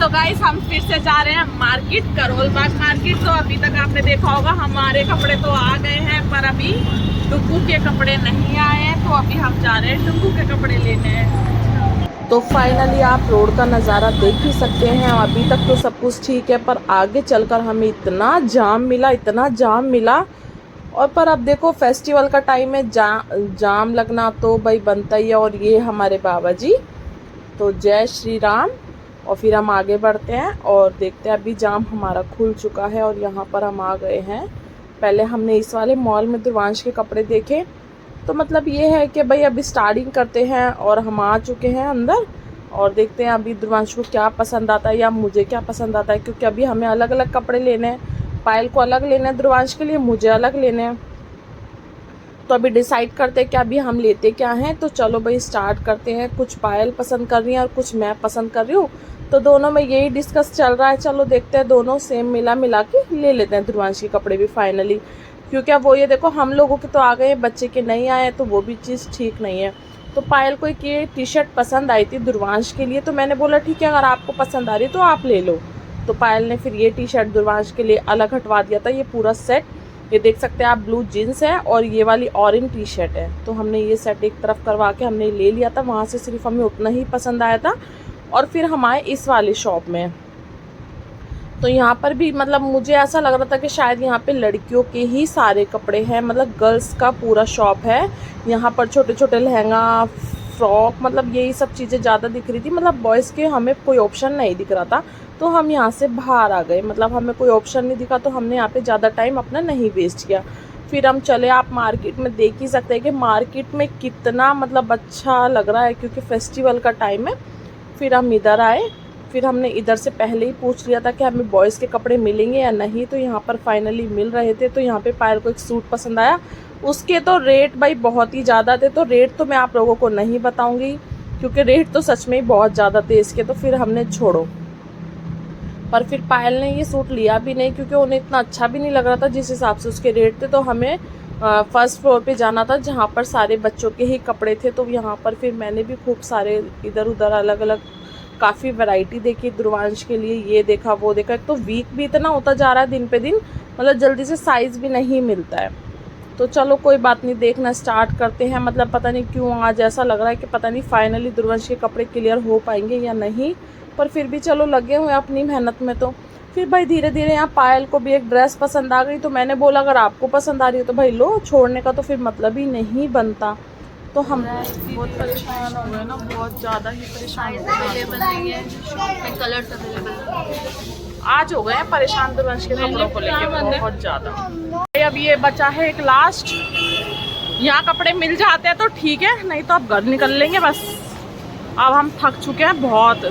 तो गाइस हम फिर से जा रहे हैं मार्केट, करोल बाग मार्केट। तो अभी तक आपने देखा होगा हमारे कपड़े तो आ गए हैं, पर अभी डुग्गू के कपड़े नहीं आए हैं। तो अभी हम जा रहे हैं डुग्गू के कपड़े लेने। तो फाइनली आप रोड का नज़ारा देख ही सकते हैं। अभी तक तो सब कुछ ठीक है, पर आगे चलकर हमें इतना जाम मिला। और पर अब देखो फेस्टिवल का टाइम है, जाम लगना तो भाई बनता ही है। और ये हमारे बाबा जी, तो जय श्री राम। और फिर हम आगे बढ़ते हैं और देखते हैं। अभी जाम हमारा खुल चुका है और यहाँ पर हम आ गए हैं। पहले हमने इस वाले मॉल में ध्रुवांश के कपड़े देखे, तो मतलब ये है कि भाई अभी स्टार्टिंग करते हैं और हम आ चुके हैं अंदर। और देखते हैं अभी ध्रुवांश को क्या पसंद आता है या मुझे क्या पसंद आता है, क्योंकि अभी हमें अलग अलग कपड़े लेने हैं। पायल को अलग लेने हैं ध्रुवांश के लिए, मुझे अलग लेने हैं। तो अभी डिसाइड करते हैं कि अभी हम लेते क्या हैं। तो चलो भाई स्टार्ट करते हैं। कुछ पायल पसंद कर रही है और कुछ मैं पसंद कर रही हूँ, तो दोनों में यही डिस्कस चल रहा है। चलो देखते हैं, दोनों सेम मिला के ले लेते हैं ध्रुवांश के कपड़े भी फाइनली। क्योंकि अब वो ये देखो हम लोगों के तो आ गए हैं, बच्चे के नहीं आए, तो वो भी चीज़ ठीक नहीं है। तो पायल को एक ये टी शर्ट पसंद आई थी ध्रुवांश के लिए, तो मैंने बोला ठीक है अगर आपको पसंद आ रही तो आप ले लो। तो पायल ने फिर ये टी शर्ट ध्रुवांश के लिए अलग हटवा दिया था। ये पूरा सेट, ये देख सकते हैं आप, ब्लू जीन्स है और ये वाली ऑरेंज टी शर्ट है। तो हमने ये सेट एक तरफ करवा के हमने ले लिया था। वहाँ से सिर्फ हमें उतना ही पसंद आया था। और फिर हम आए इस वाली शॉप में, तो यहाँ पर भी मतलब मुझे ऐसा लग रहा था कि शायद यहाँ पे लड़कियों के ही सारे कपड़े हैं, मतलब गर्ल्स का पूरा शॉप है। यहाँ पर छोटे छोटे लहंगा, फ्रॉक, मतलब यही सब चीज़ें ज़्यादा दिख रही थी। मतलब बॉयज़ के हमें कोई ऑप्शन नहीं दिख रहा था, तो हम यहाँ से बाहर आ गए। मतलब हमें कोई ऑप्शन नहीं दिखा, तो हमने यहाँ पे ज़्यादा टाइम अपना नहीं वेस्ट किया। फिर हम चले, आप मार्केट में देख ही सकते हैं कि मार्केट में कितना मतलब अच्छा लग रहा है, क्योंकि फेस्टिवल का टाइम है। फिर हम इधर आए, फिर हमने इधर से पहले ही पूछ लिया था कि हमें बॉयज़ के कपड़े मिलेंगे या नहीं, तो यहाँ पर फाइनली मिल रहे थे। तो यहाँ पे पायल को एक सूट पसंद आया, उसके तो रेट भाई बहुत ही ज़्यादा थे। तो रेट तो मैं आप लोगों को नहीं बताऊँगी, क्योंकि रेट तो सच में ही बहुत ज़्यादा थे इसके। तो फिर हमने छोड़ो, पर फिर पायल ने ये सूट लिया भी नहीं, क्योंकि उन्हें इतना अच्छा भी नहीं लग रहा था जिस हिसाब से उसके रेट थे। तो हमें फर्स्ट फ्लोर पे जाना था, जहाँ पर सारे बच्चों के ही कपड़े थे। तो यहाँ पर फिर मैंने भी खूब सारे इधर उधर अलग अलग काफ़ी वैरायटी देखी ध्रुवांश के लिए। ये देखा वो देखा। एक तो वीक भी इतना होता जा रहा है दिन पे दिन, मतलब जल्दी से साइज़ भी नहीं मिलता है। तो चलो कोई बात नहीं, देखना स्टार्ट करते हैं। मतलब पता नहीं क्यों आज ऐसा लग रहा है कि पता नहीं फाइनली ध्रुवांश के कपड़े क्लियर हो पाएंगे या नहीं, पर फिर भी चलो लगे हुए अपनी मेहनत में। तो फिर भाई धीरे धीरे यहाँ पायल को भी एक ड्रेस पसंद आ गई, तो मैंने बोला अगर आपको पसंद आ रही है तो भाई लो, छोड़ने का तो फिर मतलब ही नहीं बनता। तो हम बहुत परेशान हो गए ना, बहुत ज़्यादा ही परेशान हो गए। अवेलेबल नहीं है शॉप में, कलर्स अवेलेबल। आज हो गए हैं परेशान ध्रुवांश के कपड़ों को लेकर बहुत ज़्यादा। अब ये बचा है एक लास्ट, यहाँ कपड़े मिल जाते हैं तो ठीक है, नहीं तो अब घर निकल लेंगे बस। अब हम थक चुके हैं बहुत।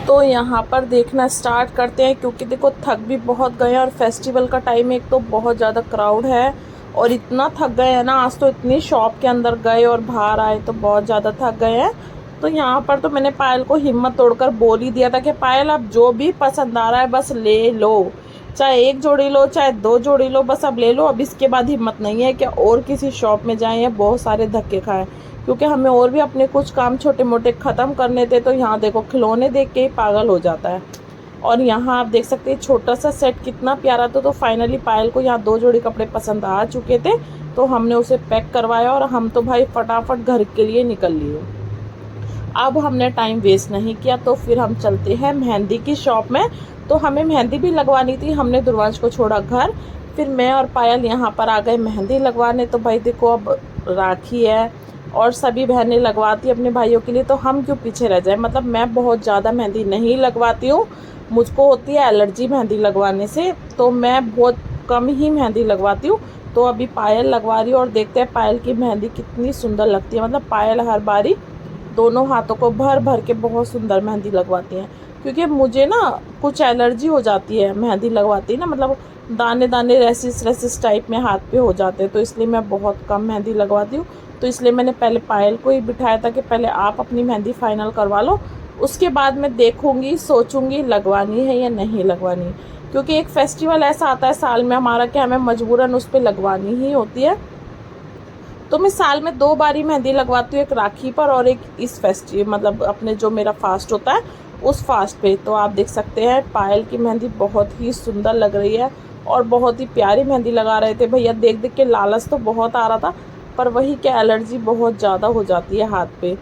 तो यहाँ पर देखना स्टार्ट करते हैं, क्योंकि देखो थक भी बहुत गए हैं और फेस्टिवल का टाइम है, एक तो बहुत ज़्यादा क्राउड है और इतना थक गए हैं ना। आज तो इतनी शॉप के अंदर गए और बाहर आए तो बहुत ज़्यादा थक गए हैं। तो यहाँ पर तो मैंने पायल को हिम्मत तोड़कर बोल ही दिया था कि पायल अब जो भी पसंद आ रहा है बस ले लो, चाहे एक जोड़ी लो चाहे दो जोड़ी लो, बस अब ले लो। अब इसके बाद हिम्मत नहीं है कि और किसी शॉप में जाएं या बहुत सारे धक्के खाएं, क्योंकि हमें और भी अपने कुछ काम छोटे मोटे ख़त्म करने थे। तो यहाँ देखो खिलौने देख के ही पागल हो जाता है। और यहाँ आप देख सकते हैं छोटा सा सेट कितना प्यारा था। तो फाइनली पायल को यहाँ 2 जोड़ी कपड़े पसंद आ चुके थे, तो हमने उसे पैक करवाया और हम तो भाई फटाफट घर के लिए निकल लिए। अब हमने टाइम वेस्ट नहीं किया, तो फिर हम चलते हैं मेहंदी की शॉप में। तो हमें मेहंदी भी लगवानी थी, हमने ध्रुवांश को छोड़ा घर, फिर मैं और पायल यहाँ पर आ गए मेहंदी लगवाने। तो भाई देखो अब राखी है और सभी बहनें लगवाती अपने भाइयों के लिए, तो हम क्यों पीछे रह जाए। मतलब मैं बहुत ज़्यादा मेहंदी नहीं लगवाती हूँ, मुझको होती है एलर्जी मेहंदी लगवाने से, तो मैं बहुत कम ही मेहंदी लगवाती हूँ। तो अभी पायल लगवा रही हूँ और देखते हैं पायल की मेहंदी कितनी सुंदर लगती है। मतलब पायल हर बारी दोनों हाथों को भर भर के बहुत सुंदर मेहंदी लगवाती हैं, क्योंकि मुझे ना कुछ एलर्जी हो जाती है मेहंदी लगवाती है ना, मतलब दाने दाने रेसिस टाइप में हाथ पे हो जाते हैं, तो इसलिए मैं बहुत कम मेहंदी लगवाती हूँ। तो इसलिए मैंने पहले पायल को ही बिठाया था कि पहले आप अपनी मेहंदी फाइनल करवा लो, उसके बाद मैं देखूँगी सोचूँगी लगवानी है या नहीं लगवानी, क्योंकि एक फेस्टिवल ऐसा आता है साल में हमारा कि हमें मजबूरन उस पर लगवानी ही होती है। तो मैं साल में 2 बार ही मेहंदी लगवाती हूँ, एक राखी पर और एक इस फेस्टिवल मतलब अपने जो मेरा फास्ट होता है उस फास्ट पे। तो आप देख सकते हैं पायल की मेहंदी बहुत ही सुंदर लग रही है और बहुत ही प्यारी मेहंदी लगा रहे थे भैया। देख देख के लालच तो बहुत आ रहा था, पर वही क्या एलर्जी बहुत ज़्यादा हो जाती है हाथ पे।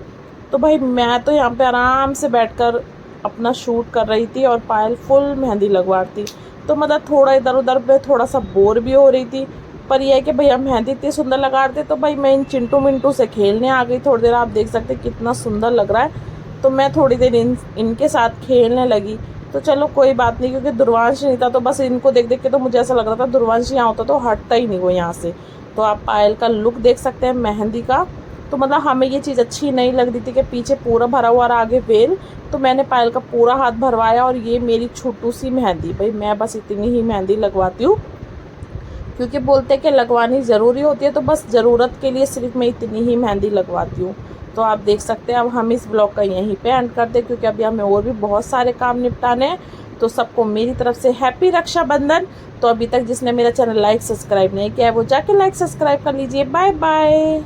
तो भाई मैं तो यहाँ पे आराम से बैठकर अपना शूट कर रही थी और पायल फुल मेहंदी लगवाती। तो मतलब थोड़ा इधर उधर पे थोड़ा सा बोर भी हो रही थी, पर यह है कि भैया मेहंदी इतनी सुंदर लगा रहे थे तो भाई मैं इन चिंटू मिंटू से खेलने आ गई थोड़ी देर। आप देख सकते हैं कितना सुंदर लग रहा है, तो मैं थोड़ी देर इनके साथ खेलने लगी। तो चलो कोई बात नहीं, क्योंकि दुर्वांश नहीं था तो बस इनको देख देख के तो मुझे ऐसा लग रहा था दुर्वांश यहाँ होता तो हटता ही नहीं वो यहाँ से। तो आप पायल का लुक देख सकते हैं मेहंदी का। तो मतलब हमें ये चीज़ अच्छी नहीं लग रही थी कि पीछे पूरा भरा हुआ और आगे वेल। तो मैंने पायल का पूरा हाथ भरवाया और ये मेरी छोटू सी मेहंदी, भाई मैं बस इतनी ही मेहंदी लगवाती हूँ, क्योंकि बोलते हैं कि लगवानी ज़रूरी होती है, तो बस ज़रूरत के लिए सिर्फ मैं इतनी ही मेहंदी लगवाती हूँ। तो आप देख सकते हैं अब हम इस ब्लॉग का यहीं पे एंड करते हैं, क्योंकि अभी हमें और भी बहुत सारे काम निपटाने हैं। तो सबको मेरी तरफ से हैप्पी रक्षाबंधन। तो अभी तक जिसने मेरा चैनल लाइक सब्सक्राइब नहीं किया है वो जाके लाइक सब्सक्राइब कर लीजिए। Bye bye.